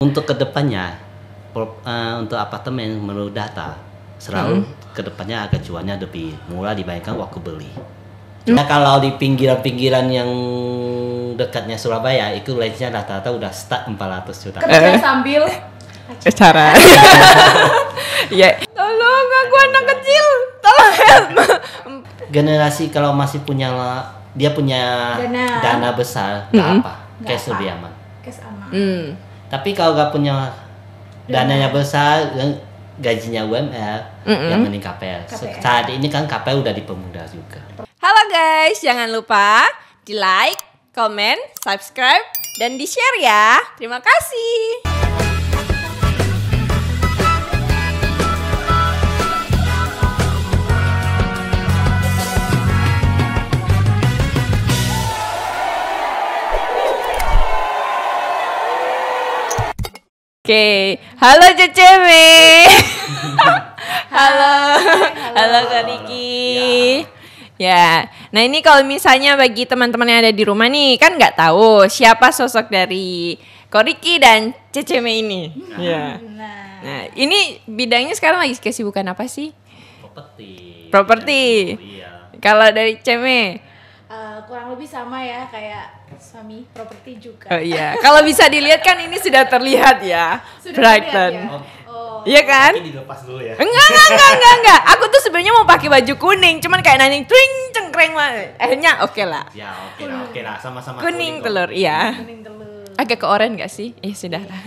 Untuk kedepannya, untuk apartemen menurut data selalu kedepannya agak cuannya lebih murah dibandingkan waktu beli. Nah kalau di pinggiran-pinggiran yang dekatnya Surabaya itu range-nya rata-rata udah start 400 juta. Kerja sambil Cara. Ya, tolong aku anak kecil, tolong help. Generasi kalau masih punya dia punya dana besar, nggak apa, cash lebih aman. Cash aman. Tapi kalau nggak punya dananya besar, gajinya UMR, yang mending KPR. Saat ini kan KPR udah dipermudah juga. Halo guys, jangan lupa di like, komen, subscribe, dan di share ya. Terima kasih. Oke, halo Ceceme. Halo Kak Riki. Ya, nah ini kalau misalnya bagi teman-teman yang ada di rumah nih kan nggak tahu siapa sosok dari Kak Riki dan Ceceme ini. Ya. Nah, ini bidangnya sekarang lagi kesibukan apa sih? Properti. Iya. Kalau dari Ceme? Kurang lebih sama ya kayak suami properti juga. Oh iya, kalau bisa dilihat kan ini sudah terlihat ya. Sudah Brighton. terlihat ya? Iya kan? Tapi dilepas dulu ya. Enggak. Aku tuh sebenarnya mau pakai baju kuning, cuman kayak nanya tring cengkreng lah. Akhirnya oke lah. Ya oke lah, sama-sama Kuning telur, iya. Kuning telur. Agak ke oranye gak sih? Sudah lah.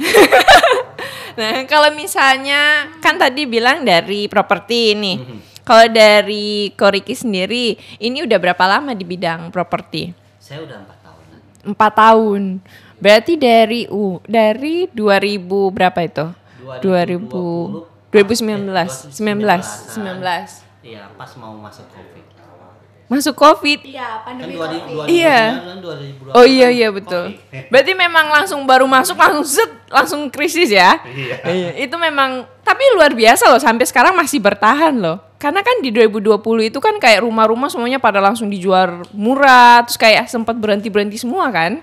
Nah, kalau misalnya kan tadi bilang dari properti ini. Kalau dari Koriki sendiri, ini udah berapa lama di bidang properti? Saya udah 4 tahunan. 4 tahun. Berarti dari 2000 berapa itu? 2019. 19. Iya, pas mau masuk Covid. Masuk Covid. Iya, Kan pandemi 2020 Covid. Iya. 2020. Oh iya betul. Berarti memang langsung baru masuk langsung krisis ya? Iya. Itu memang tapi luar biasa loh, sampai sekarang masih bertahan loh. Karena kan di 2020 itu kan kayak rumah-rumah semuanya pada langsung dijual murah, terus kayak sempat berhenti semua kan?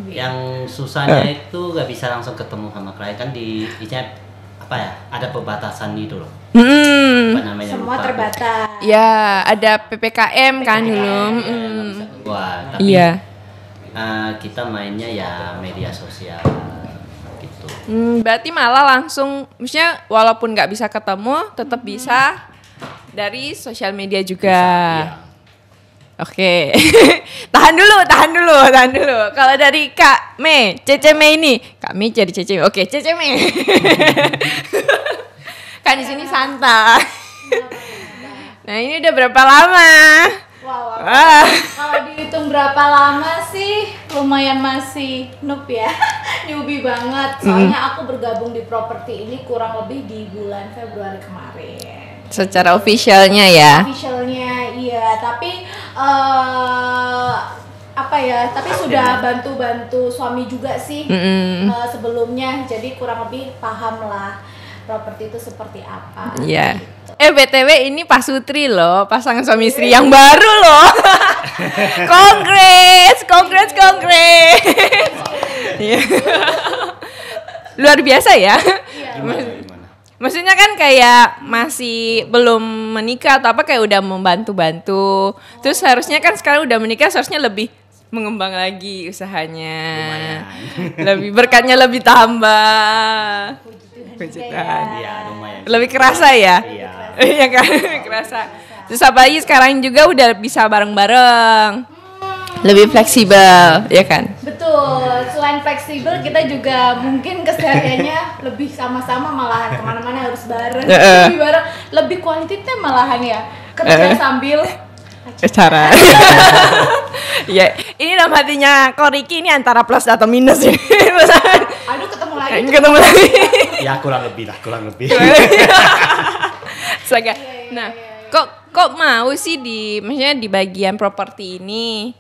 Yang susahnya itu gak bisa langsung ketemu sama klien kan apa ya? Ada pembatasan gitu loh. Apa namanya? Semua lupa. terbatas. Ya, ada PPKM kan dulu. Ya, nggak bisa keluar. Tapi Iya. Kita mainnya ya media sosial gitu. Berarti malah langsung, maksudnya walaupun nggak bisa ketemu, tetap bisa dari sosial media juga. Iya. Oke, tahan dulu. Kalau dari Kak Me, Ceceme ini, Kak Me jadi Ceceme. Oke, Ceceme. Kan di sini santai. Nah ini udah berapa lama? Wow. Ah. Kalau dihitung berapa lama sih? Lumayan masih noob ya. Newbie banget. Soalnya aku bergabung di properti ini kurang lebih di bulan Februari kemarin. Secara officialnya ya? Officialnya iya, tapi tapi sudah bantu suami juga sih sebelumnya, jadi kurang lebih paham lah properti itu seperti apa. Iya. BTW ini Pak Sutri loh, pasangan suami istri yang baru loh. Congrats. Iya. Luar biasa ya. Gimana? Maksudnya kan kayak masih belum menikah atau apa, kayak udah membantu-bantu. Terus harusnya kan sekarang udah menikah, seharusnya lebih mengembang lagi usahanya. Lebih berkatnya lebih tambah. Puji Tuhan. Iya, lumayan. Lebih kerasa ya? Iya. Iya kan? Kerasa. Terus apalagi sekarang juga udah bisa bareng-bareng. Lebih fleksibel, ya kan? Betul, selain fleksibel kita juga mungkin kesehariannya lebih sama-sama, malahan kemana-mana harus bareng, lebih quality time malahan ya, kerja sambil Cara. Ya, ini dalam hatinya Koriki ini antara plus atau minus ini. Aduh, ketemu lagi. Ya kurang lebih. Nah, kok mau sih maksudnya di bagian properti ini?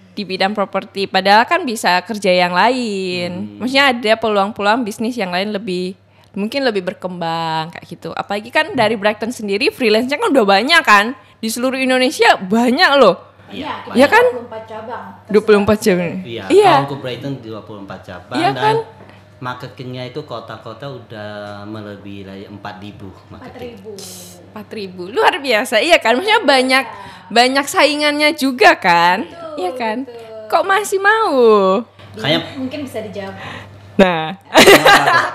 Di bidang properti, padahal kan bisa kerja yang lain. Maksudnya ada peluang-peluang bisnis yang lain mungkin lebih berkembang kayak gitu. Apalagi kan dari Brighton sendiri freelance-nya kan udah banyak kan. Di seluruh Indonesia banyak loh. Iya, ya kan? 24 cabang. 24 cabang. Iya. Iya. Kalau Brighton 24 cabang Iya dan kan? marketingnya itu kota-kota udah melebihi dari 4.000 marketing. 4.000. 4.000 luar biasa, iya kan? Maksudnya banyak saingannya juga kan, iya kan? Kok masih mau? Kayak Mungkin bisa dijawab. Nah,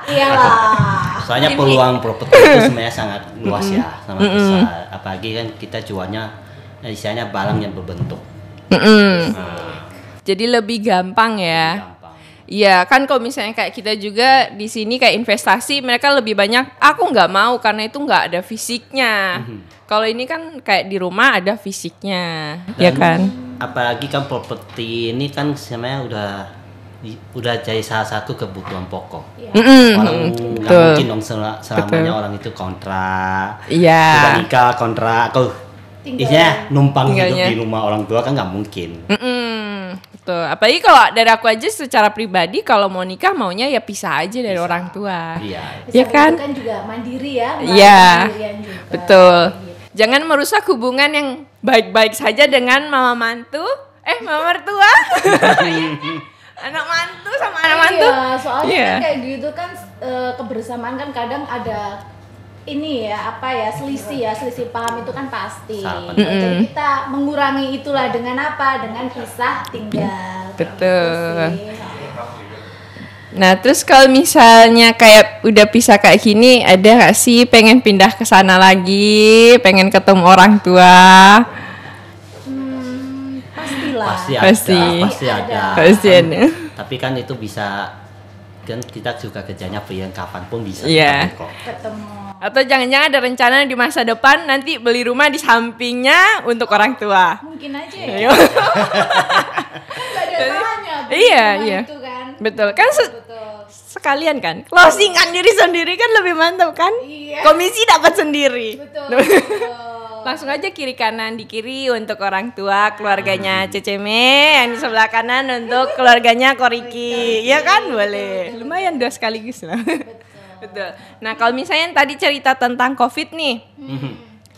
Iyalah. soalnya peluang properti itu sebenarnya sangat luas ya, sangat besar. Apalagi kan kita jualnya istilahnya barang yang berbentuk. jadi lebih gampang ya. Gampang. Iya kan, kalau misalnya kayak kita juga di sini kayak investasi, mereka lebih banyak. Aku nggak mau karena itu nggak ada fisiknya. Kalau ini kan kayak di rumah ada fisiknya, ya Dan kan? apalagi kan properti ini kan sebenarnya udah jadi salah satu kebutuhan pokok. Orang nggak betul. mungkin dong selamanya orang itu kontrak. Iya. Udah nikah kontrak, kau istilahnya numpang hidup Tinggalnya. di rumah orang tua kan nggak mungkin. Betul. Apalagi kalau dari aku aja secara pribadi, kalau mau nikah maunya ya pisah aja dari orang tua. Iya. Ya kan? Itu kan juga mandiri ya. Iya. Mandirian juga. Betul. Gitu. Jangan merusak hubungan yang baik-baik saja dengan mama mertua. Anak mantu sama anak mantu. Iya, soalnya Iya. kan kayak gitu kan kebersamaan kan kadang ada ini ya selisih paham itu kan pasti. Sangat Jadi kita mengurangi itulah dengan apa? Dengan pisah tinggal. Betul. Gitu sih. Nah, terus kalau misalnya kayak udah pisah kayak gini, ada gak sih pengen pindah ke sana lagi, pengen ketemu orang tua? Pastilah. Pasti ada. Kasian ya. Tapi kan itu bisa kan kita juga kerjanya freelance kapanpun bisa Iya. ketemu kok. Ketemu. Atau jangan-jangan ada rencana di masa depan nanti beli rumah di sampingnya untuk orang tua. Mungkin aja ya. Ayo. Nggak ada salahnya. Iya, Cuma iya. Itu kan. Betul. Kan Betul. sekalian kan closingan diri sendiri kan lebih mantap kan? Iya. Komisi dapat sendiri. Betul. Betul. Langsung aja kiri kanan, di kiri untuk orang tua keluarganya Ceceme, yang di sebelah kanan untuk keluarganya Koriki. Ya kan, boleh. Lumayan 2 sekaligus lah. Betul. Nah, kalau misalnya yang tadi cerita tentang COVID nih,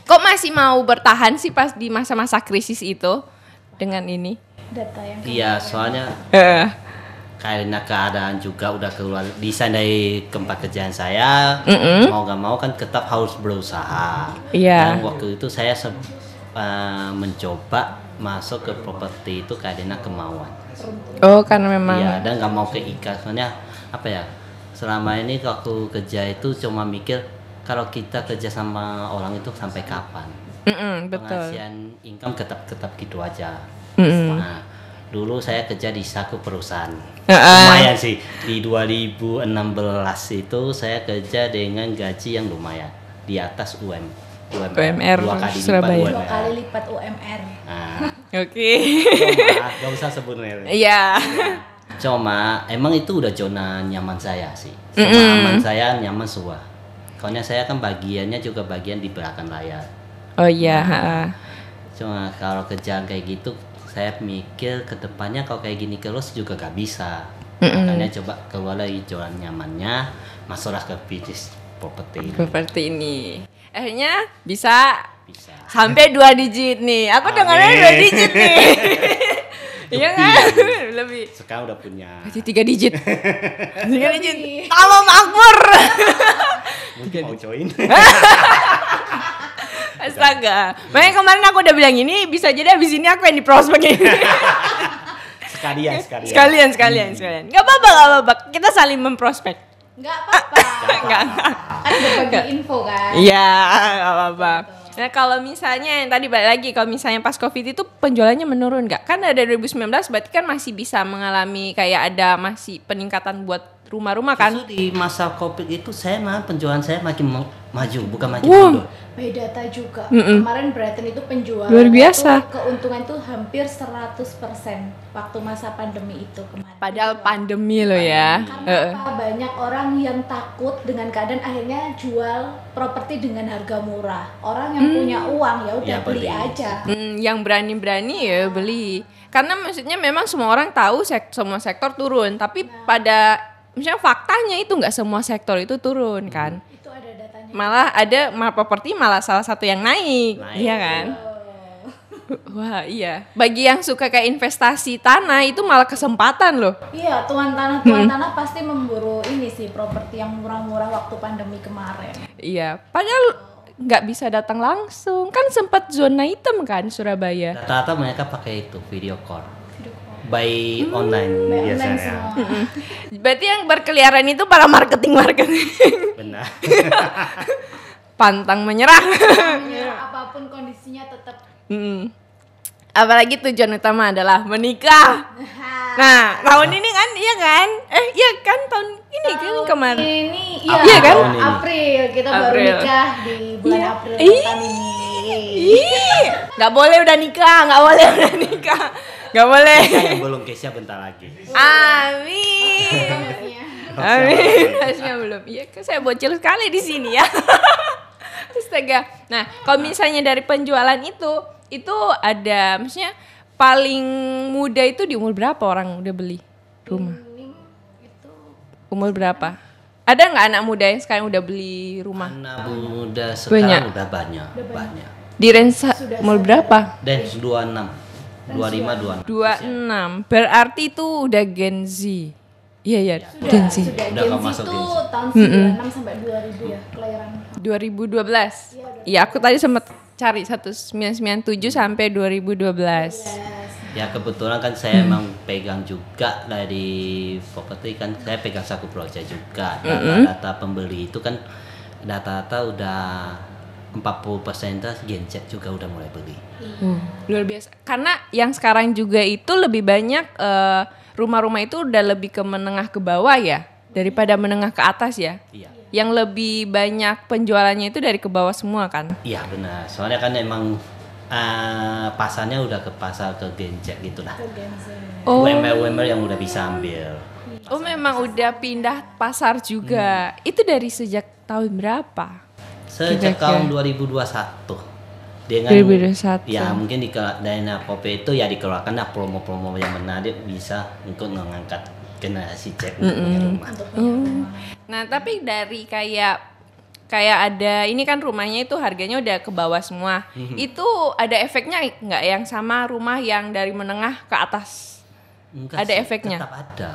kok masih mau bertahan sih pas di masa-masa krisis itu dengan ini? Data yang Iya, soalnya karena keadaan juga udah keluar desain dari tempat kerjaan saya, mau gak mau kan tetap harus berusaha. Iya. Dan waktu itu saya mencoba masuk ke properti itu karena kemauan. Oh, karena memang. Iya, dan gak mau keikat. Soalnya apa ya? Selama ini waktu kerja itu cuma mikir kalau kita kerja sama orang itu sampai kapan? Betul. Penghasilan income tetap gitu aja. Mm-mm. Nah, dulu saya kerja di satu perusahaan. Heeh. Lumayan sih. Di 2016 itu saya kerja dengan gaji yang lumayan di atas UMR 2 kali Surabaya. lipat 2 UMR. kali lipat UMR. Nah, Oke. gak usah sebut merek. Iya. Cuma emang itu udah zona nyaman saya sih. Zona aman saya, nyaman semua. Soalnya saya kan bagiannya juga bagian di belakang layar. Oh iya, heeh. Cuma kalau kerjaan kayak gitu saya mikir ke depannya kalau kayak gini terus juga gak bisa. Makanya coba keluar dari zona nyamannya, masuklah ke bisnis properti. Seperti ini. Akhirnya bisa Bisa. sampai 2 digit nih. Aku dengarnya 2 digit nih. Iya kan? Lebih. Sekarang udah punya. Berarti 3 digit. 3 digit. Tambah makmur. Mungkin mau join. Astaga. Makanya kemarin aku udah bilang ini bisa jadi abis ini aku yang di prospek ini. sekalian. Sekalian. Gak apa-apa. Kita saling memprospek. Enggak apa-apa. Enggak. Kan berbagi info kan. Iya, gak apa-apa. Nah, kalau misalnya yang tadi balik lagi, kalau misalnya pas COVID itu penjualannya menurun nggak? Kan ada 2019 berarti kan masih bisa mengalami kayak ada masih peningkatan buat rumah-rumah kan? Justru di masa COVID itu saya malah penjualan saya makin maju, bukan makin mundur. By data juga. Kemarin Brighton itu penjualan Luar biasa. itu keuntungan tuh hampir 100% waktu masa pandemi itu kemarin. Padahal pandemi loh ya. Karena apa? Banyak orang yang takut dengan keadaan akhirnya jual properti dengan harga murah. Orang yang punya uang ya udah Ya, beli beli. aja. Yang berani-berani ya beli. Karena maksudnya memang semua orang tahu semua sektor turun, tapi pada misalnya faktanya itu nggak semua sektor itu turun kan. Itu ada datanya. Malah properti malah salah satu yang naik. Iya kan? Wah iya, bagi yang suka kayak investasi tanah itu malah kesempatan loh. Iya, tuan tanah pasti memburu ini sih properti yang murah-murah waktu pandemi kemarin. Iya, padahal nggak bisa datang langsung, kan sempat zona hitam kan Surabaya. Rata-rata mereka pakai itu video call, by online biasanya. Semua. Berarti yang berkeliaran itu para marketing. Benar. Pantang menyerah. Menyerah apapun kondisinya tetap. Apalagi tujuan utama adalah menikah. Nah, tahun ini kan, iya kan? Iya kan tahun ini kan kemarin. Ini Iya kan? Tahun ini. April kita baru April. nikah di bulan Iya. April Ih. tahun ini. Ih, nggak boleh udah nikah, nggak boleh udah nikah, nggak boleh. Yang belum Kesia bentar lagi. Amin. Amin. Harusnya belum. Iya, kan saya bocil sekali di sini ya. Astaga. Nah, kalau misalnya dari penjualan itu ada, maksudnya paling muda itu di umur berapa orang udah beli rumah? Itu Umur berapa? Ada nggak anak muda yang sekarang udah beli rumah? Anak muda sekarang udah banyak. Di range umur berapa? Dan 26, 25, 26. 26. Berarti itu udah Gen Z. Iya, Gen Z. sudah Udah Gen nggak Z masuk itu Gen Z. tahun 96 sampai 2000 ya kelahiran. 2012. Iya, aku tadi sempat cari 1997 sampai 2012. Ya kebetulan kan saya emang pegang juga dari properti kan, saya pegang Saku Project juga. Data pembeli itu kan data-data udah 40% Gen Z juga udah mulai beli. Luar biasa. Karena yang sekarang juga itu lebih banyak rumah-rumah itu udah lebih ke menengah ke bawah ya daripada menengah ke atas ya. Iya. Yang lebih banyak penjualannya itu dari ke bawah semua kan. Iya benar. Soalnya kan emang pasarnya udah ke pasar ke Gen Z gitu lah. Oh. UMR yang udah bisa ambil. Oh, memang udah pindah pasar juga. Itu dari sejak tahun berapa? Sejak Kira-kira. tahun 2021. Dengan 2021. ya mungkin di Dana Kopi itu ya dikeluarkan promo-promo yang menarik bisa untuk mengangkat generasi Z untuk punya rumah. Nah, tapi dari kayak ada ini kan rumahnya itu harganya udah ke bawah semua. Itu ada efeknya nggak yang sama rumah yang dari menengah ke atas? Enggak Ada sih, efeknya? Tetap ada.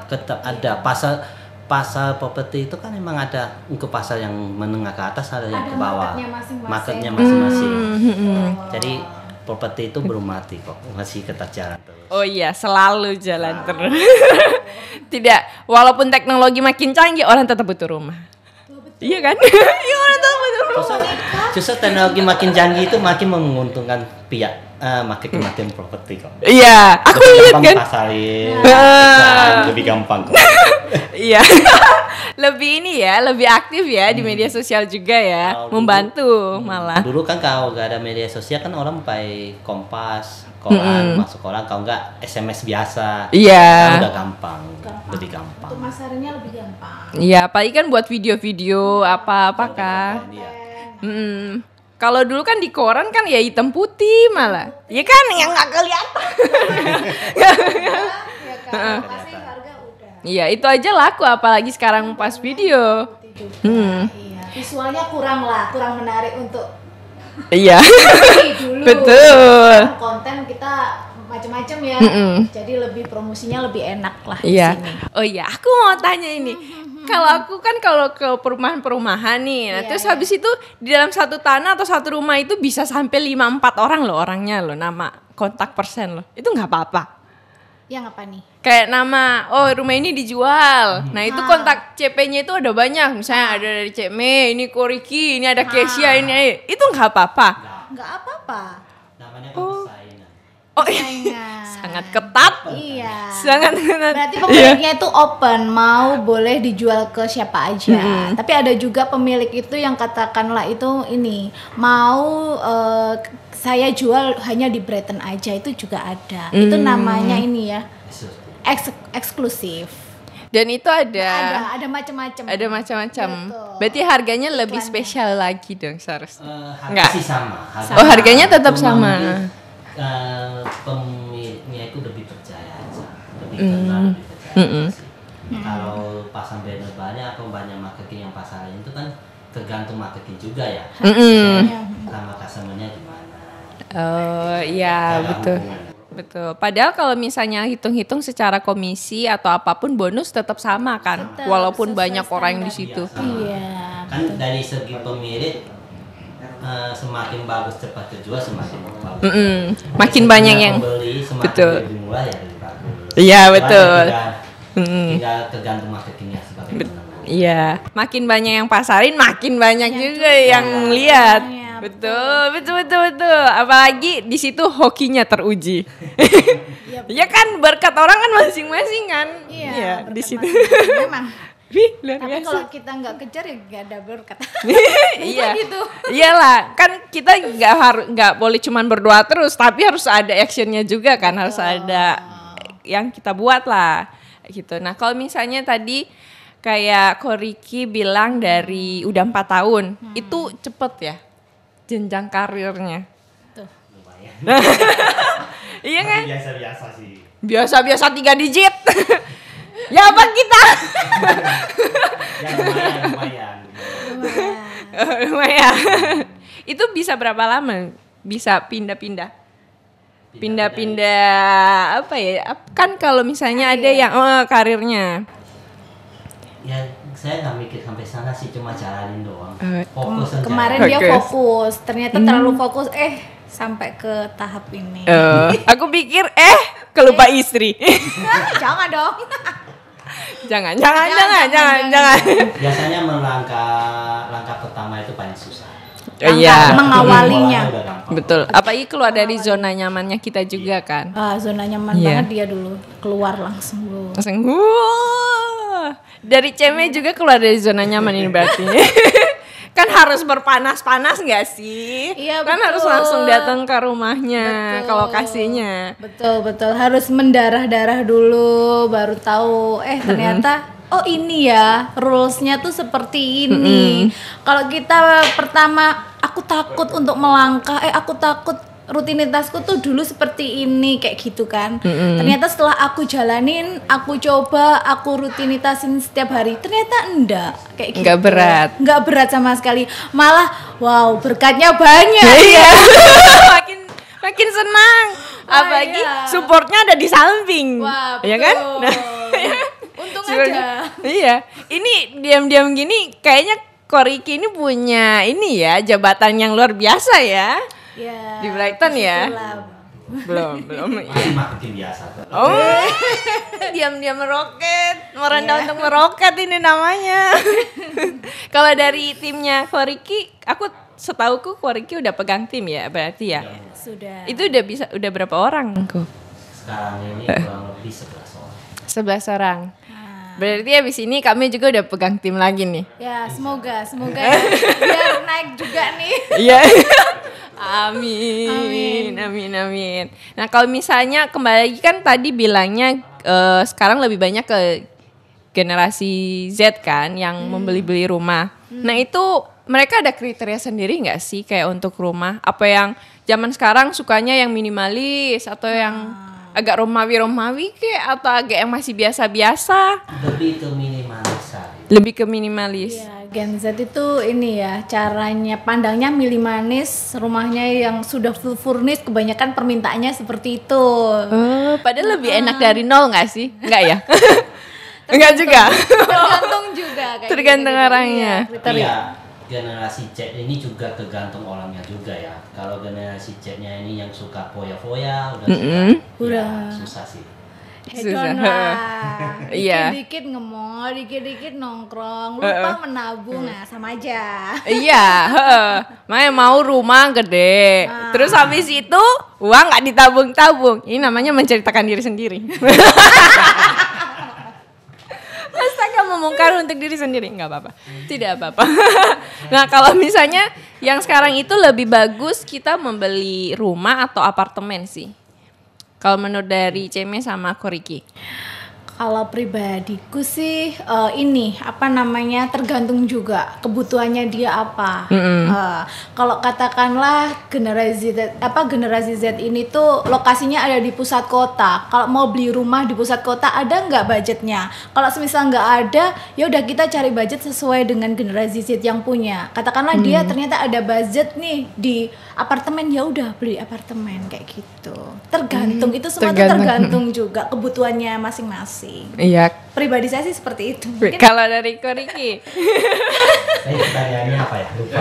Tetap Ada pasar properti itu kan memang ada untuk pasar yang menengah ke atas, ada yang ke bawah. marketnya masing-masing. Marketnya masing-masing. Jadi properti itu belum mati kok, masih tetap jalan terus. Oh iya, selalu jalan terus. Tidak, walaupun teknologi makin canggih, orang tetap butuh rumah. Iya kan? Iya, orang tetap butuh rumah. Justru teknologi makin canggih itu makin menguntungkan pihak marketing properti kok. Iya, aku Lebih lihat gampang kan. pasarin, lebih gampang kok. Iya. Lebih ini ya, lebih aktif ya di media sosial juga ya, Kalau membantu malah. Dulu kan kalau nggak ada media sosial kan orang pakai Kompas, koran, masuk koran, kalau nggak SMS biasa. Iya. Sekarang udah gampang, lebih gampang. Untuk masarinnya lebih gampang. Iya, apalagi kan buat video-video apa-apa kan. Iya. Kalau dulu kan di koran kan ya hitam putih malah. Iya kan yang nggak kelihatan. Ya kan, pasti harga udah. Iya, itu aja laku apalagi sekarang pas video. Iya, visualnya kurang menarik untuk Iya. dulu. Betul. Sekarang konten kita macam-macam ya. Jadi lebih promosinya lebih enak lah di Iya. sini. Oh iya, aku mau tanya ini. Kalau aku kan kalau ke perumahan-perumahan nih, nah Iya, terus habis itu di dalam satu tanah atau satu rumah itu bisa sampai 5-4 orang loh orangnya loh, nama kontak persen loh. Itu nggak apa-apa. Yang apa nih? Kayak nama, oh rumah ini dijual. Nah itu kontak CP-nya itu ada banyak. Misalnya ada dari Cek Me, ini Koriki, ini ada Kesia, ini. Itu nggak apa-apa. Nggak apa-apa. Namanya kan persaingan. Oh iya, Saingan. sangat ketat. Iya. Sangat ketat. Berarti pemiliknya itu open, mau boleh dijual ke siapa aja. Tapi ada juga pemilik itu yang katakanlah itu ini mau saya jual hanya di Brighton aja, itu juga ada. Itu namanya ini ya eksklusif. Dan itu ada Ada macam-macam. ada macam-macam. Betul. Berarti harganya lebih spesial lagi dong seharusnya. Harga Nggak. sih sama. Oh, harganya tetap Cuma sama. mungkin, pemiliknya itu lebih percaya aja, lebih kenal, lebih percaya aja sih. Kalau pasang banner banyak atau banyak marketing yang pasarin itu kan tergantung marketing juga ya. Sama customer-nya gimana. Oh iya Cara betul. hubungannya. Betul. Padahal kalau misalnya hitung-hitung secara komisi atau apapun bonus tetap sama kan, Tetap walaupun sesuai banyak orang di standar. situ. Iya, sama. Iya. Kan dari segi pemilik semakin bagus cepat terjual semakin bagus. Makin banyak yang pembeli semakin betul. lebih murah ya lebih bagus. Iya, Soalnya betul. Tinggal tergantung marketingnya sebagainya. Iya, makin banyak yang pasarin, makin banyak juga yang lihat. Betul. Apalagi di situ hokinya teruji. Ya kan berkat orang kan masing-masing kan. Iya, di berkat situ. masing-masing. Memang. Wih, luar Tapi biasa. kalau kita nggak kejar ya nggak ada berkat. Iya. gitu. Iyalah, kan kita nggak boleh cuman berdoa terus, tapi harus ada actionnya juga kan, harus ada yang kita buat lah gitu. Nah, kalau misalnya tadi kayak Ko Ricky bilang dari udah 4 tahun, itu cepet ya jenjang karirnya. Tuh. Iya kan? Biasa-biasa sih. Biasa-biasa 3 digit. Ya apa kita? Ya lumayan. Lumayan. Itu bisa berapa lama? Bisa pindah-pindah apa ya? Kan kalau misalnya ada yang karirnya. Ya saya nggak mikir sampai sana sih, cuma jalanin doang. Eh, Fokus aja. Kemarin dia fokus, ternyata terlalu fokus. Sampai ke tahap ini. Aku pikir kelupa istri. Jangan dong. Jangan. Biasanya langkah pertama itu paling susah. Iya. Mengawalinya. Udah gampang. Betul. Apalagi keluar dari zona nyamannya kita juga kan. Zona nyaman Iya. banget dia dulu. Keluar langsung dulu. Langsung dari ceme juga keluar dari zona nyaman ini berarti. Kan harus berpanas-panas nggak sih? Iya, Kan betul. harus langsung datang ke rumahnya, Betul. ke lokasinya. Betul. Harus mendarah-darah dulu baru tahu ternyata ini ya rulesnya tuh seperti ini. Kalau kita pertama aku takut untuk melangkah, aku takut rutinitasku tuh dulu seperti ini kayak gitu kan. Ternyata setelah aku jalanin, aku coba, aku rutinitasin setiap hari, ternyata enggak kayak gitu. Enggak berat. Enggak berat sama sekali. Malah wow, berkatnya banyak. Iya. makin senang. Apalagi iya. supportnya ada di samping. Wah, ya kan? Untung Supportnya- aja. Iya. Ini diam-diam gini kayaknya Ko Ricky ini punya ini ya jabatan yang luar biasa ya. Ya, Di Brighton ya? itulah. Belum. Masih marketing biasa. Oh, diam-diam meroket, merendah untuk meroket ini namanya. Kalau dari timnya Ko Ricky, aku setauku Ko Ricky udah pegang tim ya, berarti ya. Sudah. Itu udah berapa orang? Sekarang ini kurang lebih 11 orang. 11 orang. Berarti habis ini kami juga udah pegang tim lagi nih. Ya, semoga ya, biar naik juga nih. Iya. Amin. Nah, kalau misalnya kembali lagi kan tadi bilangnya sekarang lebih banyak ke generasi Z kan yang membeli-beli rumah. Nah, itu mereka ada kriteria sendiri nggak sih kayak untuk rumah? Apa yang zaman sekarang sukanya yang minimalis atau yang agak Romawi kayak atau agak yang masih biasa-biasa? Lebih ke minimalisasi. Lebih ke minimalis. Ya, Gen Z itu ini ya, caranya pandangnya minimalis, rumahnya yang sudah full furnished, kebanyakan permintaannya seperti itu. Padahal lebih enak dari nol nggak sih? Enggak ya? Enggak juga. Tergantung juga kayak Tergantung gitu-gitu. orangnya. Iya, kriteria. Iya, generasi Z ini juga tergantung orangnya juga ya. Kalau generasi Z-nya ini yang suka foya-foya, udah Udah. susah sih. Hedon lah. Iya. Dikit-dikit nge-mall, dikit-dikit nongkrong, lupa menabung, nah sama aja. Iya, makanya mau rumah gede. Terus habis itu uang nggak ditabung-tabung. Ini namanya menceritakan diri sendiri. Astaga, memungkar untuk diri sendiri. Nggak apa-apa. Tidak apa-apa. Nah, kalau misalnya yang sekarang itu lebih bagus kita membeli rumah atau apartemen sih? Kalau menurut dari Ceme sama Ko Ricky. Kalau pribadiku sih ini apa namanya tergantung juga kebutuhannya dia apa. Kalau katakanlah generasi Z ini tuh lokasinya ada di pusat kota. Kalau mau beli rumah di pusat kota ada nggak budgetnya? Kalau semisal nggak ada, ya udah kita cari budget sesuai dengan generasi Z yang punya. Katakanlah dia ternyata ada budget nih di apartemen, ya udah beli apartemen kayak gitu. Tergantung itu semua tuh tergantung juga kebutuhannya masing-masing. Iya. Pribadi saya sih seperti itu. Kalau dari Koriki, Pertanyaannya apa ya? Lupa.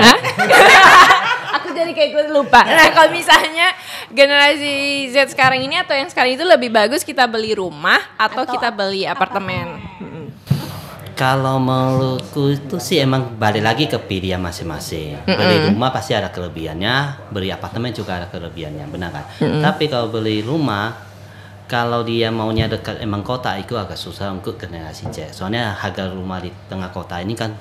aku jadi kayak gue lupa. Nah, kalau misalnya generasi Z sekarang ini atau yang sekarang itu lebih bagus kita beli rumah atau kita beli apartemen? Kalau menurutku itu sih emang balik lagi ke pilihan masing-masing. Beli rumah pasti ada kelebihannya, beli apartemen juga ada kelebihannya, benar kan? Tapi kalau beli rumah, kalau dia maunya dekat emang kota itu agak susah untuk generasi Z. Soalnya harga rumah di tengah kota ini kan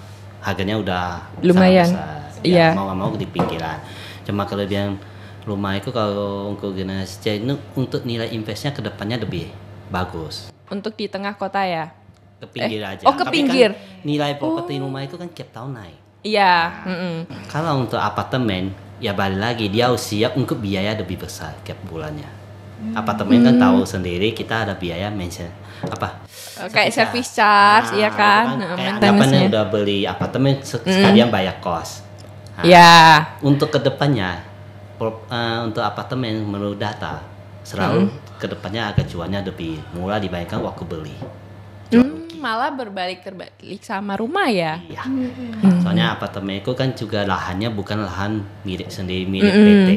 harganya udah Lumayan. besar. Iya. Mau nggak mau di pinggiran. Cuma kelebihan rumah itu kalau untuk generasi Z itu untuk nilai investnya ke depannya lebih bagus. Untuk di tengah kota ya? Ke pinggir aja. Oh, ke Tapi pinggir. Kan nilai properti rumah itu kan tiap tahun naik. Iya. Kalau untuk apartemen ya balik lagi dia harus siap untuk biaya lebih besar tiap bulannya. Apartemen kan tahu sendiri kita ada biaya Kayak service charge, iya kan? Kayak Maintenance-nya. udah beli apartemen sekalian bayar kos. Ya. Untuk kedepannya untuk apartemen menurut data selalu kedepannya harga jualnya lebih murah dibandingkan waktu beli. Malah terbalik sama rumah ya. Iya. Soalnya apartemen itu kan juga lahannya bukan lahan milik sendiri milik PT.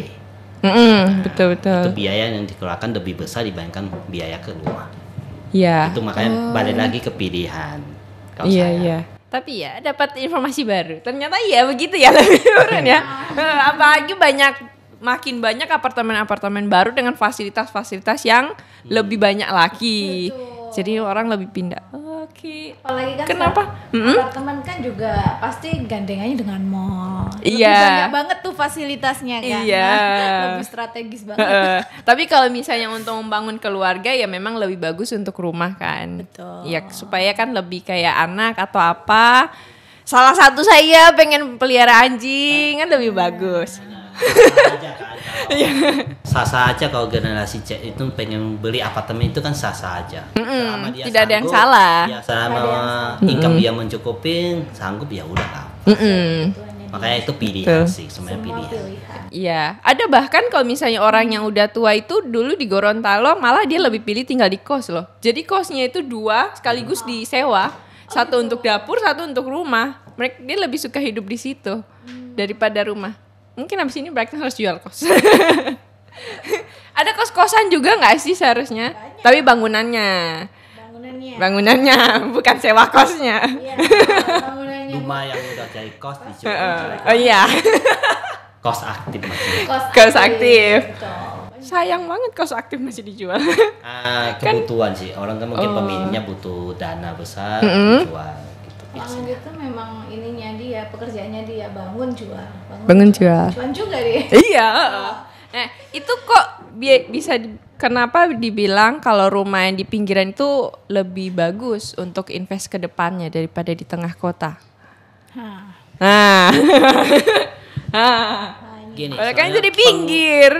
Betul. Itu biaya yang dikeluarkan lebih besar dibandingkan biaya ke rumah. Iya. Itu makanya balik lagi ke pilihan. Kalau Iya, saya. iya. Tapi ya dapat informasi baru. Ternyata iya begitu ya lebih murah ya. Apalagi makin banyak apartemen-apartemen baru dengan fasilitas-fasilitas yang lebih banyak lagi. Betul. Jadi orang lebih pindah. Oke. Apalagi kan Kenapa? apartemen kan juga pasti gandengannya dengan mall. Lebih Iya. banyak banget tuh fasilitasnya kan. Iya. Lebih strategis banget. Tapi kalau misalnya untuk membangun keluarga ya memang lebih bagus untuk rumah kan. Betul. Ya supaya kan lebih kayak anak atau apa. Salah satu saya pengen pelihara anjing kan lebih bagus. Sah-sah aja kalau generasi Z itu pengen beli apartemen itu kan sah-sah aja. Selama dia tidak ada yang sanggup, salah. Ya selama income dia mencukupin, sanggup ya udah lah. Makanya itu pilihan sih, semuanya pilihan. Iya, ada bahkan kalau misalnya orang yang udah tua itu dulu di Gorontalo malah dia lebih pilih tinggal di kos loh. Jadi kosnya itu 2 sekaligus disewa, satu untuk dapur, satu untuk rumah. Dia lebih suka hidup di situ daripada rumah. Mungkin abis ini berarti harus jual kos. Ada kos-kosan juga nggak sih seharusnya? Banyak. Tapi bangunannya, bukan sewa kosnya. Iya, bangunannya. Rumah yang udah jadi kos dijual. Oh iya, Kos aktif maksudnya. kos aktif. Betul. Sayang banget kos aktif masih dijual. Kebutuhan sih, orang kan mungkin pemiliknya butuh dana besar dijual gitu Kalau biasanya. gitu memang ininya dia, pekerjaannya dia bangun jual. Bangun jual. Cuan juga dia. Iya. Nah, itu kok bisa kenapa dibilang kalau rumah yang di pinggiran itu lebih bagus untuk invest ke depannya daripada di tengah kota? Nah. Gini, Kan soalnya jadi pinggir.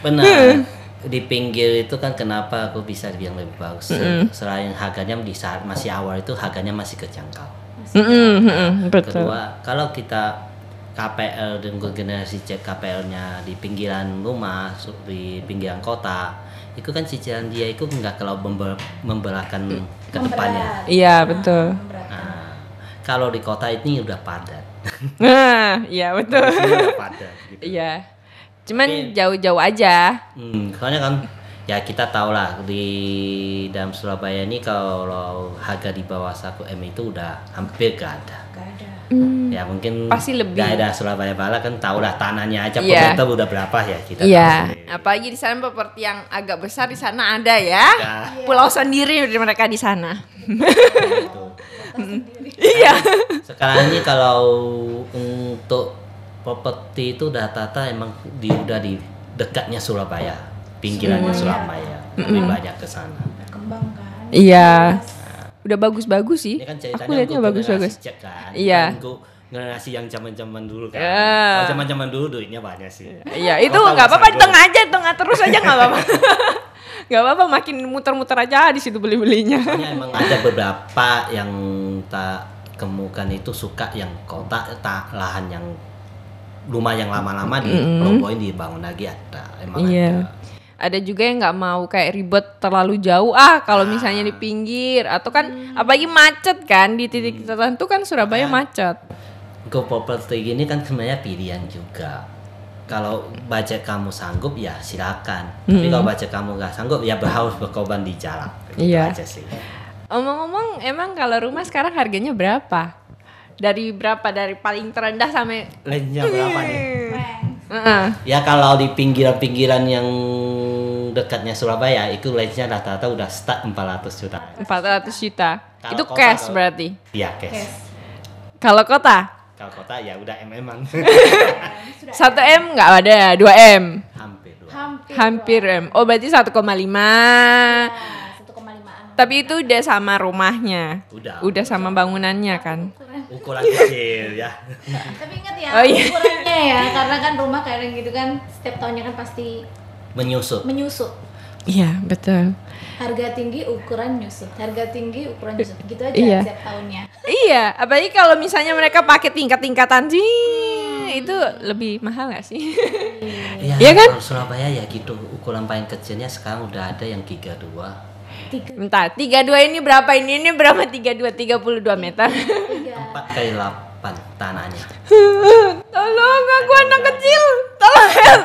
Benar. Di pinggir itu kan kenapa aku bisa bilang lebih bagus. Selain harganya di saat masih awal itu harganya masih kejangkau. Betul. Kedua, kalau kita KPL dan generasi Z KPL-nya di pinggiran rumah, di pinggiran kota, itu kan cicilan dia itu nggak kalau memberatkan ke depannya. Iya, betul. Nah, kalau di kota ini udah padat. Nah, iya betul. Ini udah padat gitu. Iya. Cuman jauh-jauh aja. Soalnya kan ya kita tahu lah di dalam Surabaya ini kalau harga di bawah 1 M itu udah hampir gak ada. Ya mungkin Pasti lebih. daerah Surabaya Barat kan tahu lah tanahnya aja Iya. per meter udah berapa ya kita Iya. tahu sendiri. Apalagi di sana properti yang agak besar di sana ada ya. Ya, Pulau sendiri dari mereka di sana. gitu. Iya. Sekarang ini kalau untuk properti itu rata-rata emang udah di dekatnya Surabaya, pinggirannya Surabaya, lebih banyak ke sana. Berkembang kan. Iya. udah bagus-bagus sih. Ini kan ceritanya Aku lihatnya untuk bagus-bagus. generasi Z kan. Iya. Bukan untuk generasi yang zaman-zaman dulu kan. Iya. Kalau zaman-zaman dulu duitnya banyak sih. Iya, itu Kota nggak apa-apa, Masagos. tengah terus aja nggak apa-apa. Nggak apa-apa, makin muter-muter aja di situ beli-belinya. Soalnya emang ada beberapa yang tak kemukan itu suka yang kota lahan yang rumah yang lama-lama dirobohin dibangun lagi ada. Emang Iya. ada. Ada juga yang nggak mau kayak ribet terlalu jauh kalau misalnya di pinggir atau kan apalagi macet kan di titik tertentu kan Surabaya macet. Ke properti gini kan sebenarnya pilihan juga. Kalau budget kamu sanggup ya silakan. Tapi kalau budget kamu nggak sanggup ya harus berkorban di jalan. Gitu Iya. aja sih. Omong-omong emang kalau rumah sekarang harganya berapa? Dari paling terendah sampai Range-nya berapa nih? Heeh. Ya kalau di pinggiran-pinggiran yang dekatnya Surabaya itu range-nya rata-rata udah start 400 juta. 400 juta. Kalau Itu kota, cash kalau- berarti. Iya cash. Kalau kota Kalau kota ya udah MM-an. 1M nggak ada, 2M. Hampir dua. Hampir M. Oh berarti 1,5. Nah, 1,5-an. Tapi itu udah sama rumahnya. Udah. Sama bangunannya kan. Ukuran kecil ya. Tapi ingat ya, Oh, iya. ukurannya ya, karena kan rumah kayak gitu kan setiap tahunnya kan pasti Menyusut. menyusut. Iya, betul. Harga tinggi ukuran nyusut, harga tinggi ukuran nyusut, gitu aja Iya. setiap tahunnya. Iya, apalagi kalau misalnya mereka pakai tingkat-tingkatan sih, itu lebih mahal nggak sih? Iya Iya kan? Kalau Surabaya ya gitu. Ukuran paling kecilnya sekarang udah ada yang 32. Bentar, 32 ini berapa ini? Ini berapa 32? 32 meter. 4 kali 8 tanahnya. Tolong, aku anak kecil. Tolong help.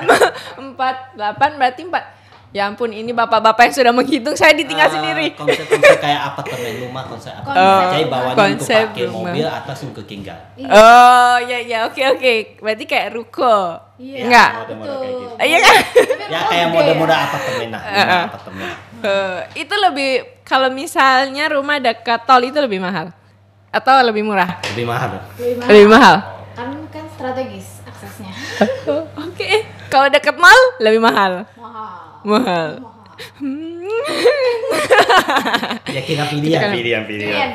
48 berarti 4. Ya ampun, ini bapak-bapak yang sudah menghitung, saya ditinggal sendiri. Konsep kayak apartemen rumah, konsep apartemen. Jadi bawahnya untuk konsep pakai rumah. mobil, atas untuk tinggal. Oh, ya oke. Berarti kayak ruko. Iya. Enggak. Model-model kayak gitu. Iya kan? Ya kayak mode-mode apartemen lah, rumah apartemen. Itu lebih kalau misalnya rumah dekat tol itu lebih mahal atau lebih murah? Lebih mahal. Lebih mahal. Kan strategis aksesnya. Oke. Kalau dekat mall lebih mahal. Mahal. Mahal. Ya kita pilihan. Pilihan.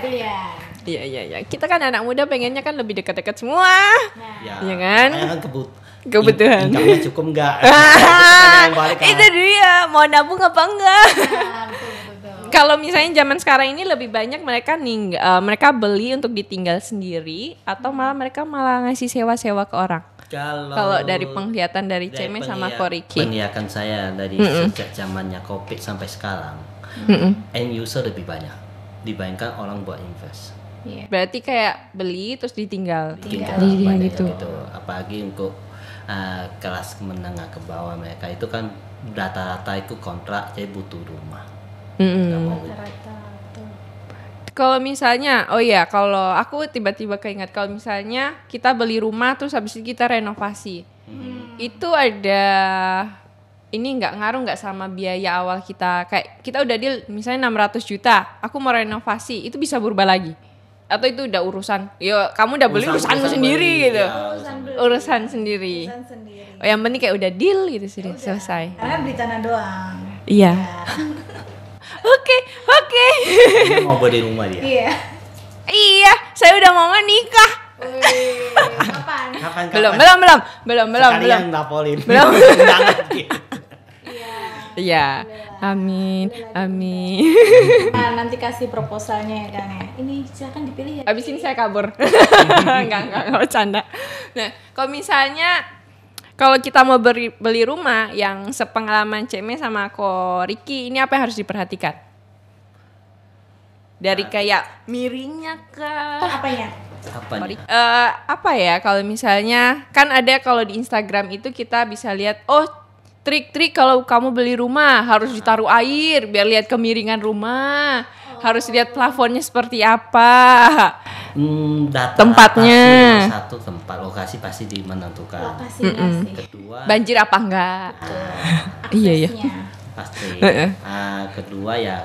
Iya. Kita kan anak muda pengennya kan lebih dekat-dekat semua. Ya, Iya kan? makanya kan Kebutuhan. Income-nya cukup enggak? Pertanyaan balik kan. Itu dia, mau nabung apa enggak? Nah, betul. Kalau misalnya zaman sekarang ini lebih banyak mereka beli untuk ditinggal sendiri atau mereka malah ngasih sewa-sewa ke orang. Kalau dari penglihatan dari Ceme sama Koriki. Penglihatan saya dari sejak zamannya Covid sampai sekarang, end user lebih banyak dibandingkan orang buat invest. Iya. Berarti kayak beli terus ditinggal. Tinggal Iya, banyak gitu. Apalagi untuk kelas menengah ke bawah mereka itu kan rata-rata itu kontrak, jadi butuh rumah. Nggak mau Rata-rata tuh. Kalau misalnya, kalau aku tiba-tiba keingat kalau misalnya kita beli rumah terus habis itu kita renovasi, itu ada ini nggak sama biaya awal kita, kayak kita udah deal misalnya 600 juta, aku mau renovasi, itu bisa berubah lagi, atau itu udah urusan, kamu udah beli urusanmu sendiri beli, gitu, ya, urusan sendiri. Oh, yang penting kayak udah deal gitu sih, selesai. Karena beli tanah doang. Iya. Oke. Dia mau beli rumah dia. Iya. Iya, saya udah mau nikah. Wih, kapan? Kapan? Belum. Sekalian Napolin. Belum. Jangan gitu. Iya. Amin. Nah, nanti kasih proposalnya ya kan ya. Ini silakan dipilih ya. Abis ini saya kabur. Enggak bercanda. Nah, kalau kita mau beli rumah yang sepengalaman Ceme sama Ko Riki, ini apa yang harus diperhatikan? Dari kayak miringnya kah? Apanya? Apanya? Apa ya, kalau misalnya kan ada kalau di Instagram itu kita bisa lihat trik-trik kalau kamu beli rumah harus ditaruh air biar lihat kemiringan rumah, harus lihat plafonnya seperti apa. Data Tempatnya. Satu tempat lokasi pasti menentukan. Lokasinya sih. Kedua Banjir apa enggak? Iya. Aksesnya. pasti. Kedua ya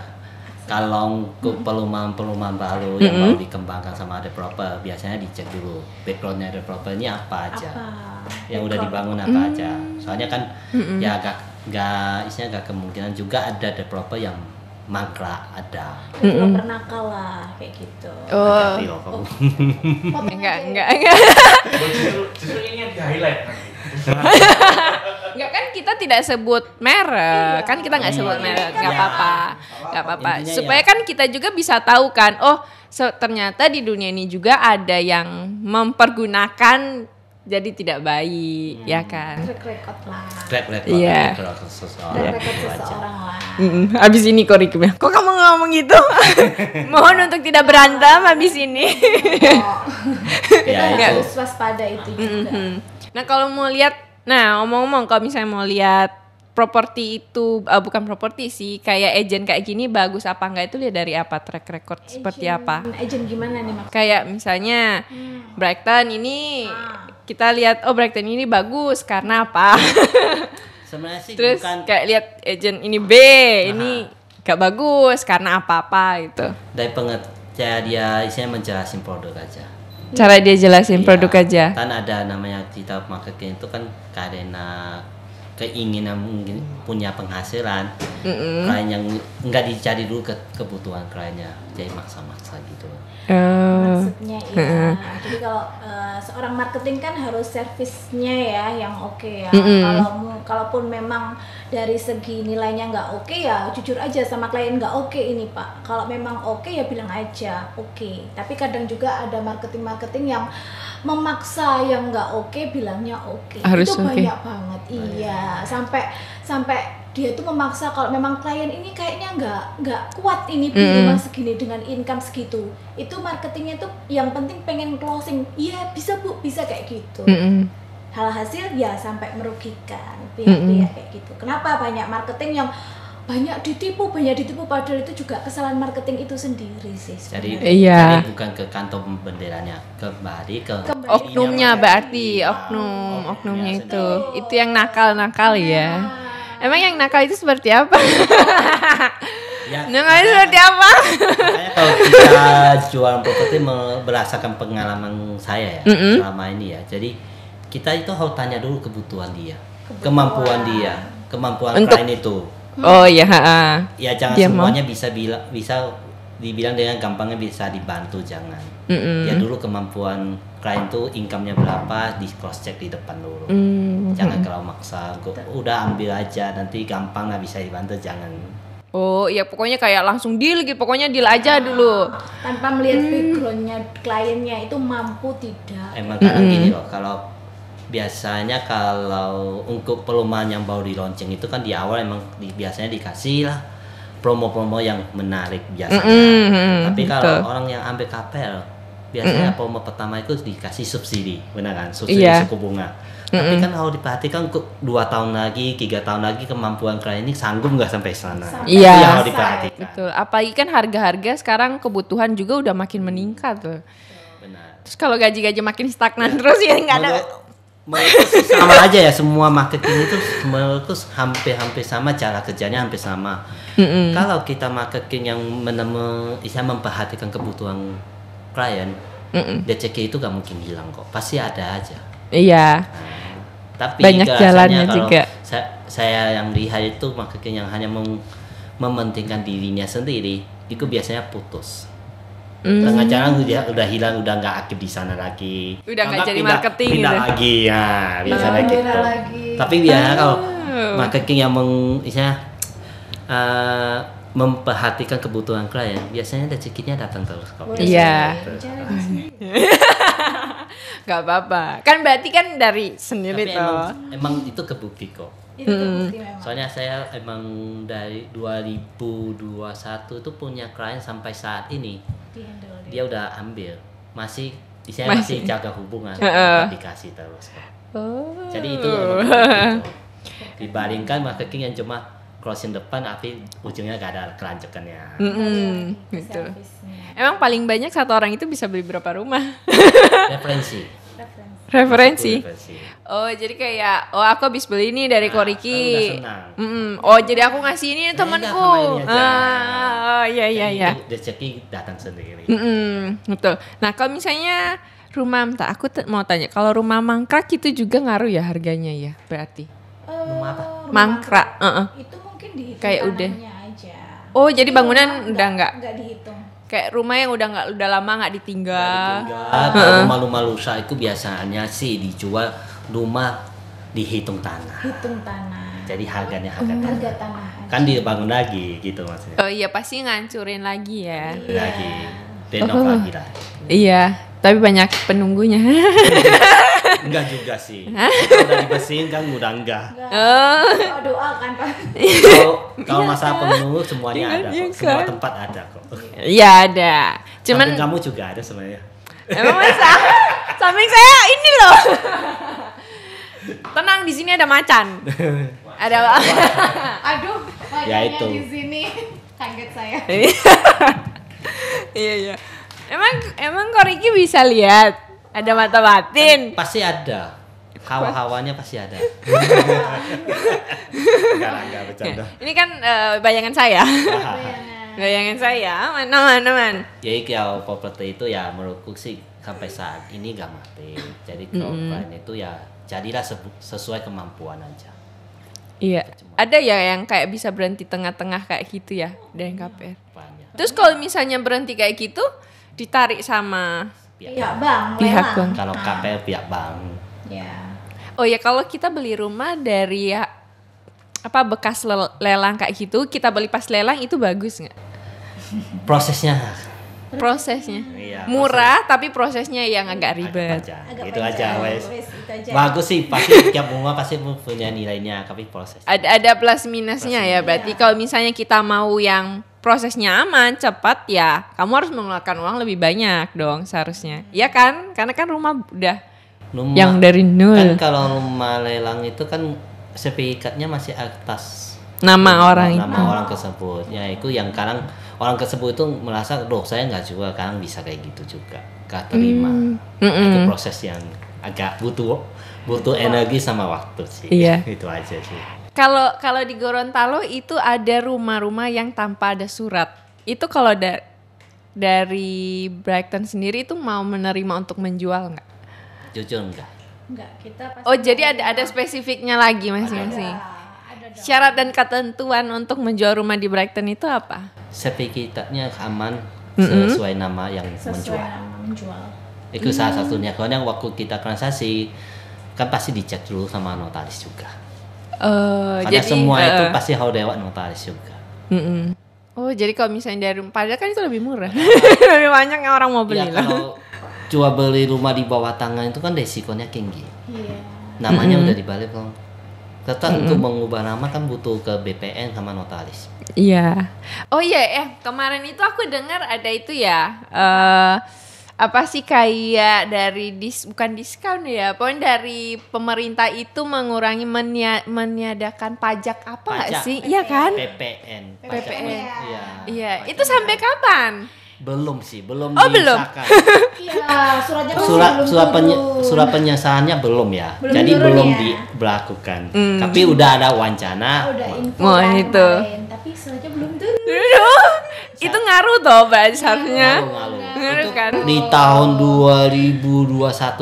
kalau untuk perumahan baru yang mau dikembangkan sama developer, biasanya dicek dulu backgroundnya developer ini apa aja, yang udah dibangun apa aja. Soalnya kan ya gak kemungkinan juga ada developer yang mangkrak ada. Developer nakal lah kayak gitu. Oh, Hati-hati loh kamu. Potong enggak, aja ya. enggak. Justru ini yang di highlight. Enggak kan kita tidak sebut merek, kan kita nggak sebut Iya. merek, nggak Iya. apa-apa, nggak apa-apa. Intinya Supaya ya. kan kita juga bisa tahu kan, oh ternyata di dunia ini juga ada yang mempergunakan jadi tidak baik, ya kan? Track record lah. Track record Iya. kalau seseorang Track record itu aja. seseorang lah. Abis ini koriknya, kok kamu ngomong gitu? Mohon untuk tidak berantem abis ini. Oh. Kita Ya, harus waspada itu juga. Nah kalau mau lihat, nah omong-omong kalau misalnya mau lihat properti itu, bukan properti sih, kayak agent kayak gini bagus apa enggak itu lihat dari apa, track record seperti apa? Agent gimana nih maksudnya? Kayak misalnya Brighton ini kita lihat oh Brighton ini bagus karena apa? Sebenarnya sih Terus bukan kayak lihat agent ini B ini gak bagus karena apa-apa gitu. dari pengertian dia isinya menjelasin produk aja. Cara dia jelasin Iya. produk aja. Kan ada namanya kita marketing itu kan karena keinginan mungkin punya penghasilan. Klien yang enggak dicari dulu kebutuhan kliennya, jadi maksa-maksa gitu. Maksudnya iya. Jadi kalau seorang marketing kan harus servisnya ya yang oke ya. Kalaupun memang dari segi nilainya nggak oke ya jujur aja sama klien nggak oke ini Pak. Kalau memang oke ya bilang aja oke. Tapi kadang juga ada marketing yang memaksa yang nggak oke bilangnya oke. Harus Itu oke. banyak banget. Iya, sampai dia tuh memaksa kalau memang klien ini kayaknya nggak kuat ini rumah segini dengan income segitu, itu marketingnya tuh yang penting pengen closing, iya bisa Bu, bisa kayak gitu. Hal hasil ya sampai merugikan pihak-pihak kayak gitu. Kenapa banyak marketing yang banyak ditipu padahal itu juga kesalahan marketing itu sendiri sih Jadi, sebenarnya. Iya. jadi bukan ke kantong benderanya, kembali ke Kembali. Oknumnya dirinya berarti marketing. oknumnya Oknumnya itu. sendiri. Itu yang nakal-nakal ya. Emang yang nakal itu seperti apa? Ya, Nakal itu seperti apa? makanya kalau kita jual properti berdasarkan pengalaman saya ya selama ini ya. Jadi kita itu harus tanya dulu kebutuhan dia, kemampuan dia, kemampuan Untuk- klien itu. Oh iya, Ya jangan Dia mau. semuanya bisa dibilang dengan gampangnya bisa dibantu, jangan. Ya dulu kemampuan klien tuh income-nya berapa, di cross check di depan dulu. Jangan kalau maksa, udah ambil aja nanti gampang nggak bisa dibantu, jangan. Oh iya pokoknya kayak langsung deal gitu, pokoknya deal aja dulu. Tanpa melihat backgroundnya kliennya itu mampu tidak. Emang kadang gini loh, kalau biasanya kalau untuk perumahan yang baru di launching itu kan di awal emang biasanya dikasih lah promo-promo yang menarik biasanya. Tapi kalau betul. orang yang ambil KPL biasanya promo pertama itu dikasih subsidi, benar kan? Subsidi Iya. suku bunga. Tapi kan kalau diperhatikan untuk 2 tahun lagi, 3 tahun lagi kemampuan klien ini sanggup nggak sampai sana. Sampai Iya. Itu yang harus diperhatikan. Betul. Apalagi kan harga-harga sekarang kebutuhan juga udah makin meningkat tuh. Benar. Terus kalau gaji-gaji makin stagnan terus ya nggak ada. Menurutku sih sama aja ya, semua marketing itu menurutku hampir sama, cara kerjanya hampir sama. Kalau kita marketing yang bisa memperhatikan kebutuhan klien, DCK itu gak mungkin hilang kok, pasti ada aja. Iya. Tapi Banyak rasanya jalannya kalau juga. saya yang lihat itu marketing yang hanya mementingkan dirinya sendiri, itu biasanya putus. Tengah jalan udah hilang, udah nggak aktif di sana lagi. Udah nggak Maka jadi pindah- marketing pindah gitu. lagi ya, biasanya Pindah gitu. lagi. Tapi biasanya kalau marketing yang memperhatikan kebutuhan klien, biasanya rezekinya datang terus kok. Boleh Iya. bicara di sini. Gak apa-apa. Kan berarti kan dari sendiri Tapi tuh. emang itu kebukti kok. Itu terbukti memang. Soalnya saya emang dari 2021 tuh punya klien sampai saat ini Dihandle dia. dia udah ambil, masih masih jaga hubungan, Heeh. dikasih terus kok. Oh. Jadi itu emang kebukti kok. Dibandingkan marketing yang cuma closing depan tapi ujungnya gak ada kelanjutannya. Gitu. Servisnya. Emang paling banyak satu orang itu bisa beli berapa rumah? Referensi. Referensi. Referensi. Oh jadi kayak aku habis beli ini dari Koriki. Aku udah senang. Oh jadi aku ngasih ini Nah, temanku. sama ini aja. Iya iya Jadi iya. itu rezeki datang sendiri. Betul. Nah kalau misalnya rumah, aku mau tanya, kalau rumah mangkrak itu juga ngaruh ya harganya ya berarti? Rumah apa? Rumah Mangkrak. Itu mungkin di Kayak udah. tanahnya aja. Oh, jadi bangunan udah nggak Nggak dihitung. kayak rumah yang udah lama nggak ditinggal. Kalau rumah-rumah rusak itu biasanya sih dijual rumah dihitung tanah. Hitung tanah. Jadi harganya harga tanah. Harga tanah. Kan dibangun lagi gitu maksudnya. Oh iya, pasti ngancurin lagi ya. Lagi renov lagi lah. Iya, tapi banyak penunggunya. Enggak juga sih. Kalau udah dibersihin kan udah enggak. Doa kan Pak. Kalau masalah penunggu semuanya ada Iya kok. Semua kan? tempat ada kok. Iya ada. Cuman Samping kamu juga ada sebenarnya. emang masa samping saya ini loh. Tenang, di sini ada macan. Ada. Aduh, Ya wajahnya itu. di sini kaget saya. Iya. Emang Ko Riki bisa lihat ada mata batin. Pasti ada. Hawa-hawanya pasti ada. Enggak bercanda. Ini kan bayangan saya. Bayangan saya, mana. Jadi kalau properti itu ya menurutku sih sampai saat ini gak mati. Jadi kalau plan itu ya jadilah sesuai kemampuan aja. Iya. Ada ya yang kayak bisa berhenti tengah-tengah kayak gitu ya dari KPR. Banyak. Terus kalau misalnya berhenti kayak gitu ditarik sama Iya, Bang. Pihak lelang. Bang. Kalau KPR pihak bank. Ya. Oh ya, kalau kita beli rumah dari apa bekas lelang kayak gitu, kita beli pas lelang itu bagus nggak? Prosesnya Prosesnya iya, murah tapi prosesnya yang agak agak ribet. panjang. Agak Itu aja panjang. wes. Wes, itu aja. Bagus sih, pasti tiap rumah pasti punya nilainya, tapi proses. Ada plus minusnya ya. Berarti kalau misalnya kita mau yang prosesnya aman, cepat ya, kamu harus mengeluarkan uang lebih banyak dong seharusnya. Iya kan? Karena kan rumah udah Rumah, yang dari nol. kan kalau rumah lelang itu kan sertifikatnya masih atas Nama orang itu. nama orang tersebut. Ya itu yang kadang orang tersebut itu merasa, "Loh, saya nggak jual, kadang bisa kayak gitu juga." Gak terima. Itu proses yang agak butuh energi sama waktu sih. Iya. Itu aja sih. Kalau di Gorontalo itu ada rumah-rumah yang tanpa ada surat. Itu kalau dari Brighton sendiri itu mau menerima untuk menjual nggak? Jujur enggak. Enggak, kita pasti Oh jadi ada spesifiknya lagi masing-masing. ada dong. Syarat dan ketentuan untuk menjual rumah di Brighton itu apa? Sertifikatnya aman sesuai nama yang Sesuai menjual. nama menjual. Itu salah satunya. Karena waktu kita transaksi kan pasti dicek dulu sama notaris juga. Karena Jadi semua itu pasti harus lewat notaris juga. Oh jadi kalau misalnya dari padahal kan itu lebih murah. Lebih banyak yang orang mau beli Ya loh. kalau jual beli rumah di bawah tangan itu kan resikonya tinggi. Iya. Namanya udah dibalik dong. Tetap untuk mengubah nama kan butuh ke BPN sama notaris. Iya. Oh iya, kemarin itu aku dengar ada itu ya. Apa sih kayak dari bukan diskon ya, pokoknya dari pemerintah itu mengurangi meniadakan pajak apa nggak Pajak. sih? Iya kan? PPN. PPN. Iya. Iya. Itu sampai kapan? Belum sih, belum Oh, belum? disahkan. Iya, suratnya kan surat belum turun. surat penyesalannya belum ya. Belum Jadi turun belum ya? diberlakukan. Tapi udah ada wacana. Udah info Oh, kan itu. kemarin, tapi suratnya belum turun. Itu ngaruh toh, berarti seharusnya. Ngaruh. Ngaruh kan? Di tahun 2021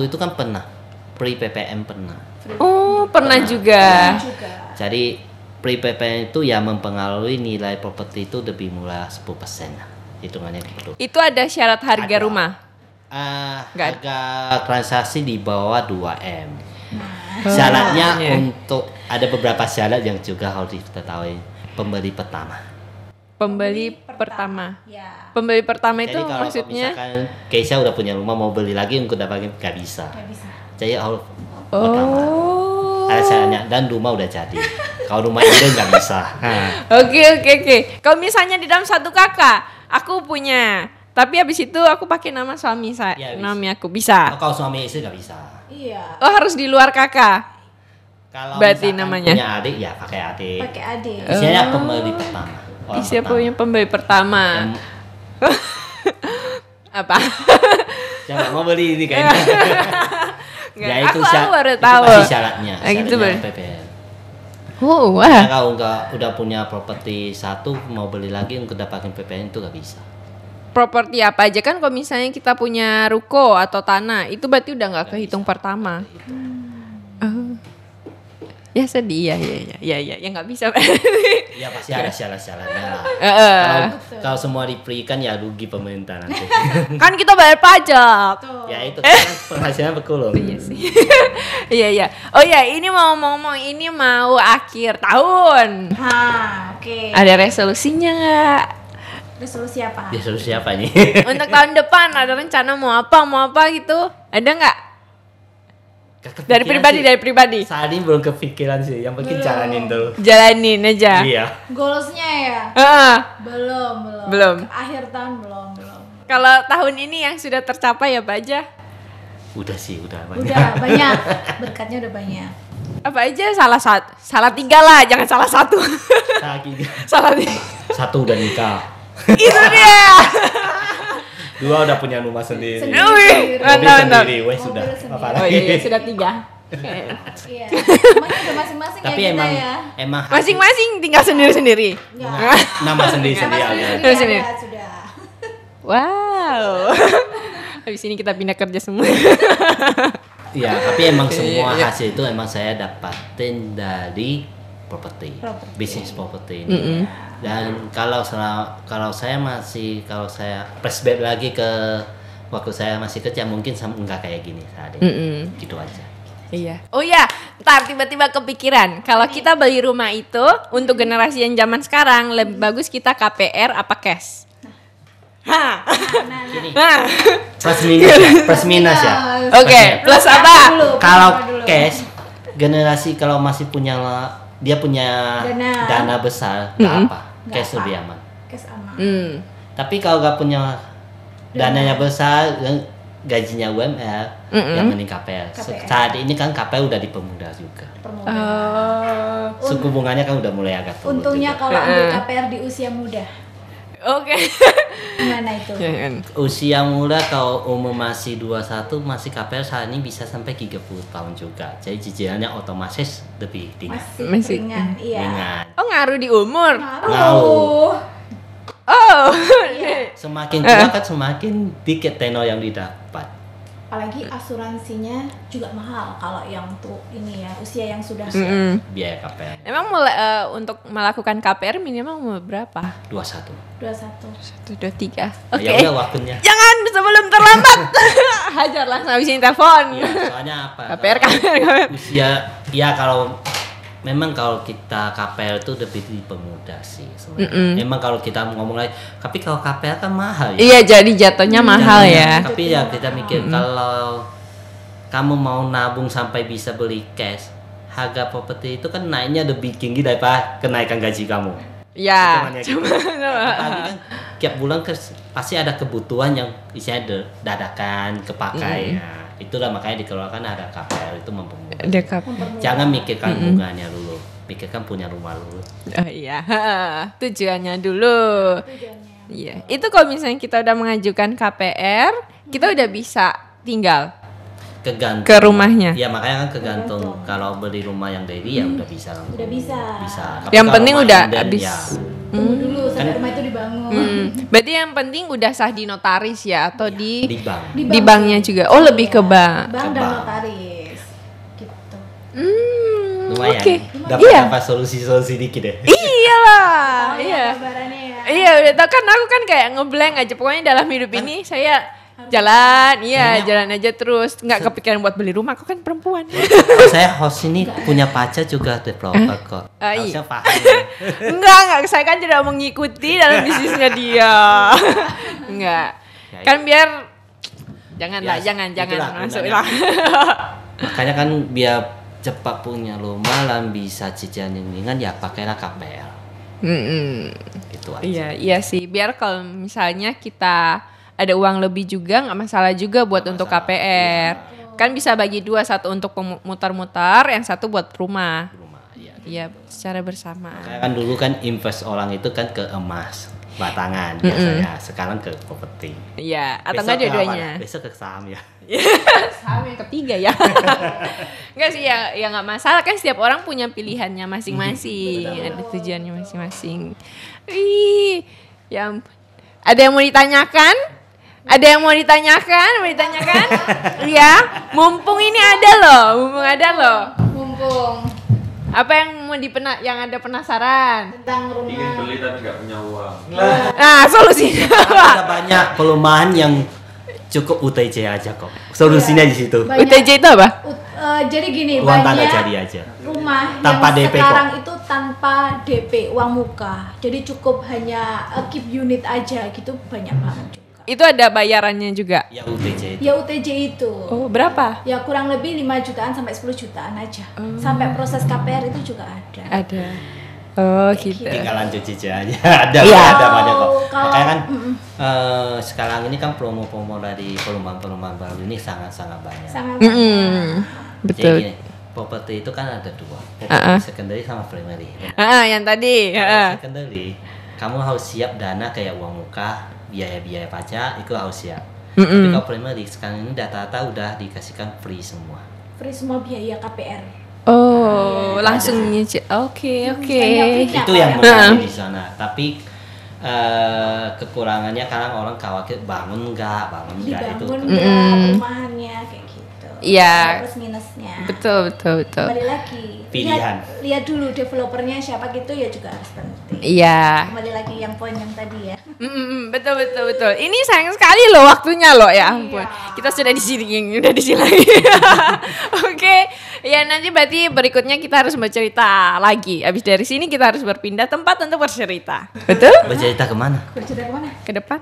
itu kan pernah pre PPN pernah. Oh, pernah juga. Juga. Jadi pre PPN itu ya mempengaruhi nilai properti itu lebih murah 10% lah. Hitungannya gitu. Itu ada syarat harga Ada. rumah. Nggak Harga transaksi di bawah 2M. Syaratnya Iya. untuk ada beberapa syarat yang juga harus diketahui pembeli pertama. Pembeli pertama. Ya, Pembeli pertama itu Jadi kalau maksudnya misalkan Keisha udah punya rumah mau beli lagi untuk dapatin nggak bisa. nggak bisa. Jadi harus pertama. Oh. Ada syaratnya dan rumah udah jadi. Kalau rumah itu nggak bisa. Oke. Kalau misalnya di dalam satu kakak, aku punya, tapi habis itu aku pakai nama suami saya, Ya, bisa. nama aku bisa. Kalau suami istri nggak bisa. Iya, Oh harus di luar kakak. Kalau Berarti misalkan namanya? punya adik ya pakai adik. pakai adik. Isinya pembeli pertama. Orang Siapa pertama. yang pembeli pertama? Yang- Apa? Yang nggak mau beli ini kayaknya. Nggak, Ya aku baru itu tahu. pasti syaratnya. Ah, gitu Syaratnya baru. PPN. Oh Nah, wah. kalau udah punya properti satu mau beli lagi untuk dapatin PPN itu nggak bisa. Properti apa aja kan? Kalau misalnya kita punya ruko atau tanah, itu berarti udah nggak kehitung pertama. Oh. Ya sedih ya nggak bisa. Ya pasti ada syarat-syaratnya lah. Kalau semua diberikan ya rugi pemerintah nanti. Kan kita bayar pajak. Ya itu kan penghasilan berkurang. Iya sih. Iya. Oh ya, ini mau ngomong ini mau akhir tahun. Oke. Ada resolusinya nggak? Resolusi apa? Ya solusi apa ini? Untuk tahun depan ada rencana mau apa gitu? Ada nggak? Dari pribadi. Saat ini belum kepikiran sih. Yang penting jalanin dulu. Jalanin aja. Iya. Goalsnya ya? Belum. Akhir tahun belum. Kalau tahun ini yang sudah tercapai ya Pak aja? Udah banyak. Udah banyak. Berkatnya udah banyak. Apa aja salah 3 lah, jangan salah 1. Salah 3. 1 udah nikah. Itu dia. 2 udah punya rumah sendiri. Sendiri. Mobil sendiri, wes sudah. sendiri. Apa Oh lagi? iya, sudah 3. Iya. Emangnya udah masing-masing Tapi ya kita ya? emang Masing-masing tinggal sendiri-sendiri. nama sendiri-sendiri aja. Sendiri. Sudah. Wow. Habis ini kita pindah kerja semua. Iya, tapi emang semua Iya. hasil itu emang saya dapatin dari properti. Bisnis properti ini. Dan kalau saya flashback lagi ke waktu saya masih kecil mungkin enggak kayak gini saat ini. Gitu aja. Iya. Oh ya, ntar tiba-tiba kepikiran kalau kita beli rumah itu untuk generasi yang zaman sekarang lebih bagus kita KPR apa cash? Gini. Nah, Plus minus ya. oke. Plus apa? Kalau cash generasi kalau masih punya dia punya dana besar nggak apa, Nggak cash apa. lebih aman. Cash aman. Tapi kalau nggak punya dananya besar, gajinya UMR, yang mending KPR. Saat ini kan KPR udah dipermudah juga. Suku bunganya kan udah mulai agak turun. Untungnya juga. kalau ambil KPR di usia muda. Oke. Gimana itu? Usia muda kalau umur masih 21 masih KPR saat ini bisa sampai 30 tahun juga. Jadi cicilannya otomatis lebih tinggi. Masih. Ringan, iya. Dengan Oh ngaruh di umur. Ngaruh. Oh. Semakin tua kan semakin dikit tenor yang didapat. Apalagi asuransinya juga mahal kalau yang tuh ini ya usia yang sudah Biaya KPR Emang untuk melakukan KPR minimal umur berapa? 21. 21. 1, 2, 3. Oke. Ya udah waktunya. Jangan sebelum terlambat. Hajar langsung habis ini telepon. Ya, soalnya apa? KPR. Usia ya kalau memang kalau kita KPR itu lebih dipermudah sih sebenarnya. Memang kalau kita ngomong lagi, tapi kalau KPR kan mahal ya. Iya, jadi jatuhnya mahal ya. Tapi ya kita mikir kalau kamu mau nabung sampai bisa beli cash, harga properti itu kan naiknya lebih tinggi daripada kenaikan gaji kamu. Ya. Apalagi kan tiap bulan pasti ada kebutuhan yang isinya dadakan kepakai. Nah, itulah makanya dikeluarkan ada KPR itu mempermudah. Jangan mikirkan bunganya dulu, pikirkan punya rumah dulu. Oh iya, tujuannya dulu. Iya, itu kalau misalnya kita udah mengajukan KPR, kita udah bisa tinggal Kegantung ke rumahnya. Ya makanya kan kegantung. Kalau beli rumah yang daily ya udah bisa langsung. Udah bisa. Tapi Yang kalau penting rumah udah inden, habis. ya, Tunggu dulu sampai rumah itu dibangun. Berarti yang penting udah sah di notaris ya atau di di bank. di banknya juga. Oh, lebih ke bank. Bank Ke dan bank. notaris. Gitu. Lumayan. Oke. Dapat solusi-solusi dikit deh. Iyalah. Oh, Iya. ya, kabarannya ya. Iya, udah tau kan aku kan kayak ngeblank aja. Pokoknya dalam hidup ini saya jalan, jalan aja terus. Nggak kepikiran buat beli rumah. Aku kan perempuan. Saya host ini punya pacar juga developer kok. Iya. Harusnya paham. Ya. Enggak, saya kan tidak mengikuti dalam bisnisnya dia. Enggak. Kan biar janganlah, Ya, jangan itulah masuk gunanya. lah. Makanya kan biar cepat punya rumah dan bisa cicilan yang ringan ya pakailah KPR. Gitu aja. Iya sih. Biar kalau misalnya kita ada uang lebih juga nggak masalah juga buat untuk KPR. Kan bisa bagi 2, satu untuk mutar-mutar, yang satu buat rumah. Rumah, iya. Iya, secara bersama. Kayak kan dulu kan invest orang itu kan ke emas batangan biasanya, sekarang ke properti. Iya, atau Besok enggak ke dua-duanya. apa? Besok ke saham ya. Saham yang ketiga ya. Enggak sih ya nggak masalah kan setiap orang punya pilihannya masing-masing, ada tujuannya masing-masing. Ih, ya ampun. Ada yang mau ditanyakan? Ada yang mau ditanyakan? Iya, mumpung ini ada loh, Mumpung. Apa yang mau yang ada penasaran? Tentang Ingin rumah. beli tapi nggak punya uang. Nah, solusinya. Ada banyak perumahan yang cukup UTC aja kok. Solusinya di situ. Banyak. UTJ itu apa? Jadi gini, Uang tanah banyak jadi aja. rumah Tanpa yang DP sekarang kok. itu tanpa DP, uang muka. Jadi cukup hanya keep unit aja gitu, banyak banget juga. Itu ada bayarannya juga. Ya UTC itu. Ya UTJ itu. Oh, berapa? Ya kurang lebih 5 jutaan sampai 10 jutaan aja. Sampai proses KPR itu juga ada. Ada. Oh, gitu. Tinggalan cuci aja. ada Iya. ada banyak kok. Kalau- Makanya kan sekarang ini kan promo-promo dari perumahan-perumahan baru ini sangat-sangat banyak. Sangat Mm-mm. Jadi Betul. gini, properti itu kan ada dua, properti secondary sama primary. Yang tadi. Kalau secondary, kamu harus siap dana kayak uang muka, biaya-biaya pajak itu harus siap. Tapi kalau primary sekarang ini data-data udah dikasihkan free semua. free semua biaya KPR. Oh, langsung nyicil. Oke. Banyak Itu yang menarik di sana. Tapi kekurangannya kadang orang khawatir bangun enggak itu. Dibangun nggak perumahannya kayak gitu. Iya. Plus minusnya. Betul. Kembali lagi. Pilihan. Lihat dulu developernya siapa gitu ya juga harus penting. Iya. Kembali lagi yang poin yang tadi ya. Betul. Ini sayang sekali loh waktunya loh, ya ampun. Kita sudah di sini lagi. Oke. Ya nanti berarti berikutnya kita harus bercerita lagi. Abis dari sini kita harus berpindah tempat untuk bercerita. Betul? Bercerita kemana? Bercerita kemana? Ke depan.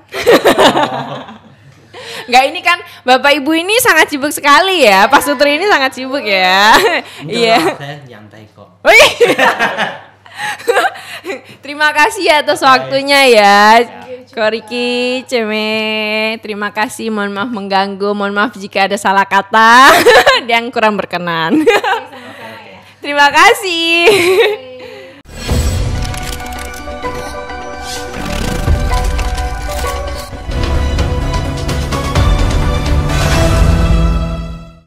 Enggak, ini kan Bapak Ibu ini sangat sibuk sekali ya. Pak Sutri ini sangat sibuk ya. Iya. Saya nyantai kok. Wih. Terima kasih atas waktunya ya. Koriki, Ceme, terima kasih. Mohon maaf mengganggu, mohon maaf jika ada salah kata yang kurang berkenan. Terima kasih.